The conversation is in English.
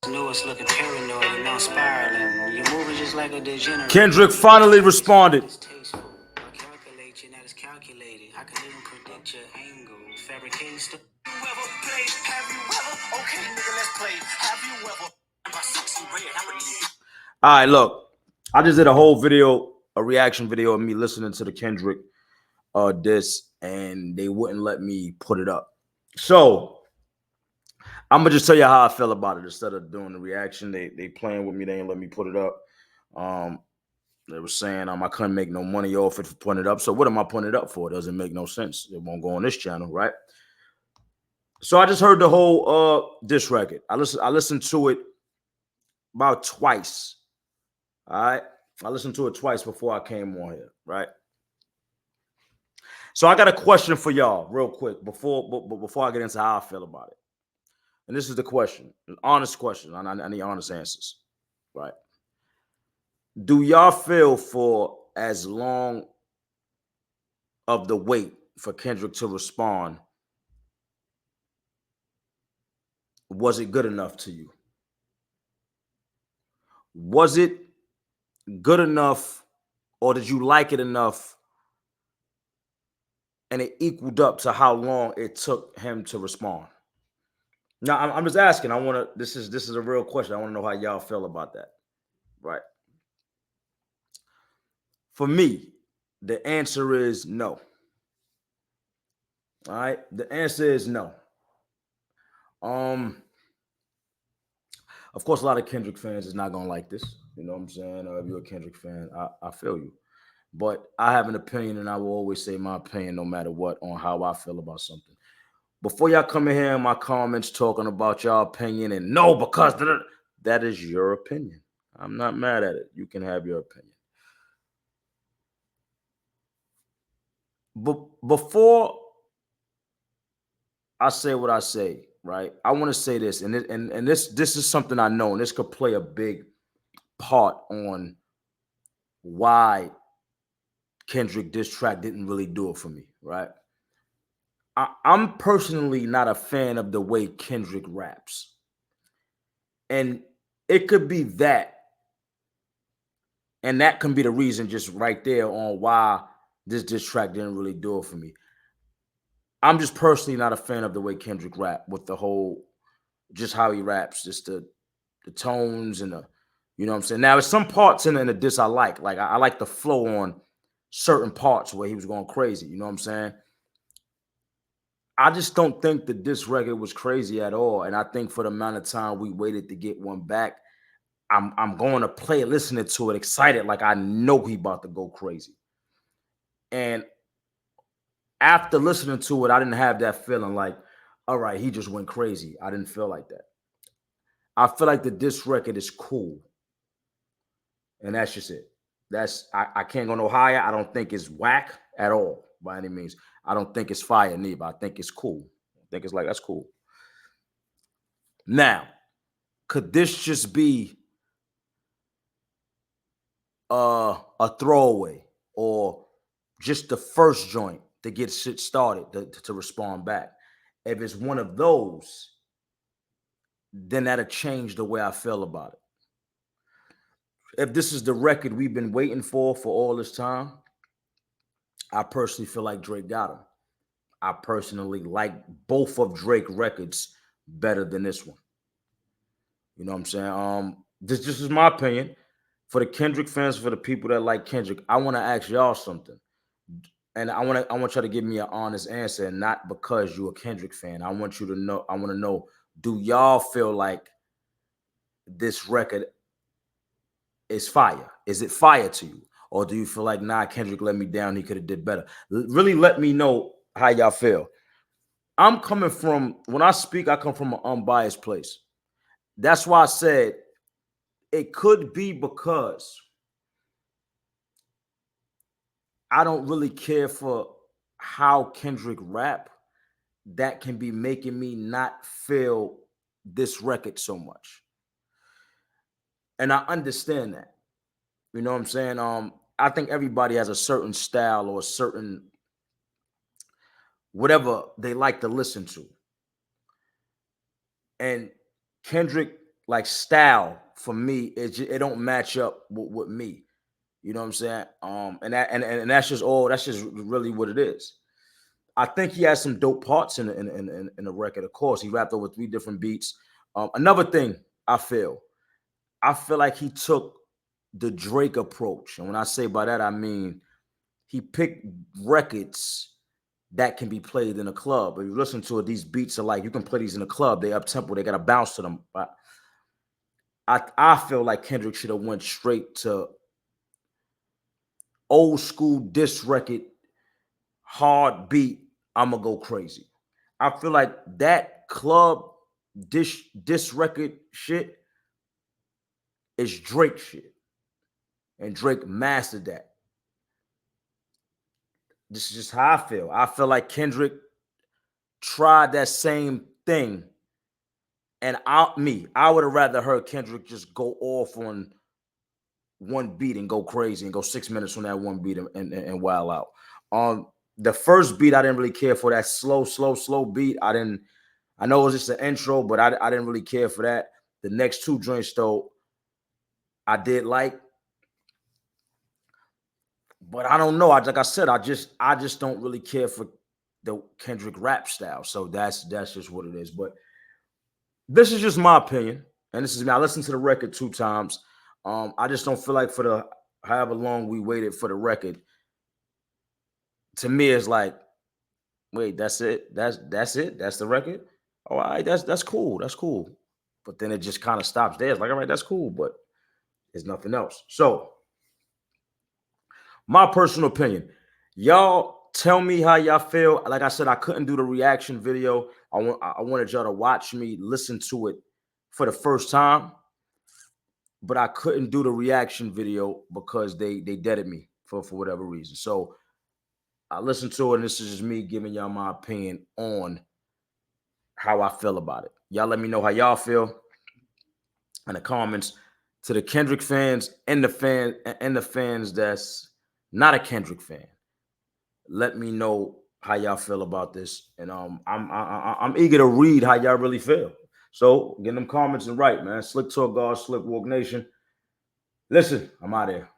know it's looking paranoid and now spiraling. You're moving just like a degenerate. Kendrick finally responded. It's tasteful. I calculate you, not as calculated. I can even predict your angles. Fabricating stuff. Have you ever played? Have you ever? Okay, nigga, let's play. Have you ever? My sexy red, I believe. All right, look. I just did a whole video, a reaction video of me listening to the Kendrick diss, and they wouldn't let me put it up. So I'm gonna just tell you how I feel about it instead of doing the reaction. They playing with me. They ain't let me put it up. Um, they were saying I couldn't make no money off it for putting it up. So what am I putting it up for? It doesn't make no sense. It won't go on this channel, right? So I just heard the whole diss record. I listened to it about twice. All right. I listened to it twice before I came on here, right? So I got a question for y'all real quick before I get into how I feel about it. And this is the question, an honest question. I need honest answers, right? Do y'all feel for as long of the wait for Kendrick to respond, was it good enough to you? Was it good enough, or did you like it enough and it equaled up to how long it took him to respond? Now I'm just asking. I want to. This is a real question. I want to know how y'all feel about that, right? For me, the answer is no. All right, the answer is no. Um, of course, a lot of Kendrick fans is not gonna like this. You know what I'm saying? If you're a Kendrick fan, I feel you. But I have an opinion, and I will always say my opinion, no matter what, on how I feel about something. Before y'all come in here in my comments talking about y'all opinion and no, because that is your opinion. I'm not mad at it. You can have your opinion. But before I say what I say, right? I want to say this, and this is something I know, and this could play a big part on why Kendrick diss track didn't really do it for me, right? I'm personally not a fan of the way Kendrick raps, and it could be that, and that can be the reason just right there on why this diss track didn't really do it for me. I'm just personally not a fan of the way Kendrick rap with the whole, just how he raps, just the tones and the, you know what I'm saying? Now, there's some parts in the diss I like. Like, I like the flow on certain parts where he was going crazy. You know what I'm saying? I just don't think that this record was crazy at all. And I think for the amount of time we waited to get one back, I'm going to play it, listening to it, excited, like I know he about to go crazy. And after listening to it, I didn't have that feeling like, all right, he just went crazy. I didn't feel like that. I feel like the diss record is cool. And that's just it. I can't go no higher. I don't think it's whack at all by any means. I don't think it's fire neither. I think it's cool. I think it's like, that's cool. Now, could this just be a throwaway or just the first joint to get shit started to respond back? If it's one of those, then that'll change the way I feel about it. If this is the record we've been waiting for all this time, I personally feel like Drake got him. I personally like both of Drake records better than this one. You know what I'm saying? This is my opinion. For the Kendrick fans, for the people that like Kendrick, I want to ask y'all something. And I want y'all to give me an honest answer, and not because you're a Kendrick fan. I want you to know, I want to know, do y'all feel like this record is fire? Is it fire to you? Or do you feel like, nah, Kendrick let me down, he could have did better? Really let me know how y'all feel. I'm coming from, when I speak, I come from an unbiased place. That's why I said it could be because I don't really care for how Kendrick rap. That can be making me not feel this record so much. And I understand that. You know what I'm saying? I think everybody has a certain style or a certain whatever they like to listen to. And Kendrick like style for me, it don't match up with me. You know what I'm saying? And that's just all. That's just really what it is. I think he has some dope parts in the record. Of course, he rapped over 3 different beats. Another thing I feel like he took the Drake approach, and when I say by that, I mean he picked records that can be played in a club. If you listen to it, these beats are like you can play these in a club. They up tempo. They got to bounce to them. I feel like Kendrick should have went straight to old school diss record, hard beat. I'ma go crazy. I feel like that club diss record shit is Drake shit, and Drake mastered that. This is just how I feel. I feel like Kendrick tried that same thing, and I would have rather heard Kendrick just go off on one beat and go crazy and go 6 minutes on that one beat and wild out. The first beat I didn't really care for, that slow beat. I know it was just an intro, but I didn't really care for that. The next 2 joints though, I did like, but I don't know. Like I said, I just don't really care for the Kendrick rap style. So that's just what it is. But this is just my opinion, and this is me. I listened to the record 2 times. I just don't feel like for the however long we waited for the record, to me it's like, wait, that's it. That's it. That's the record. All right, that's cool. That's cool. But then it just kind of stops there. It's like, all right, that's cool, but there's nothing else. So, my personal opinion, y'all tell me how y'all feel. Like I said, I couldn't do the reaction video. I wanted y'all to watch me listen to it for the first time, but I couldn't do the reaction video because they deaded me for whatever reason. So I listened to it, and this is just me giving y'all my opinion on how I feel about it. Y'all let me know how y'all feel in the comments. To the Kendrick fans and the fans that's not a Kendrick fan, let me know how y'all feel about this, and I'm eager to read how y'all really feel. So get them comments and write, man. Slick Talk God, Slick Walk Nation. Listen, I'm out of here.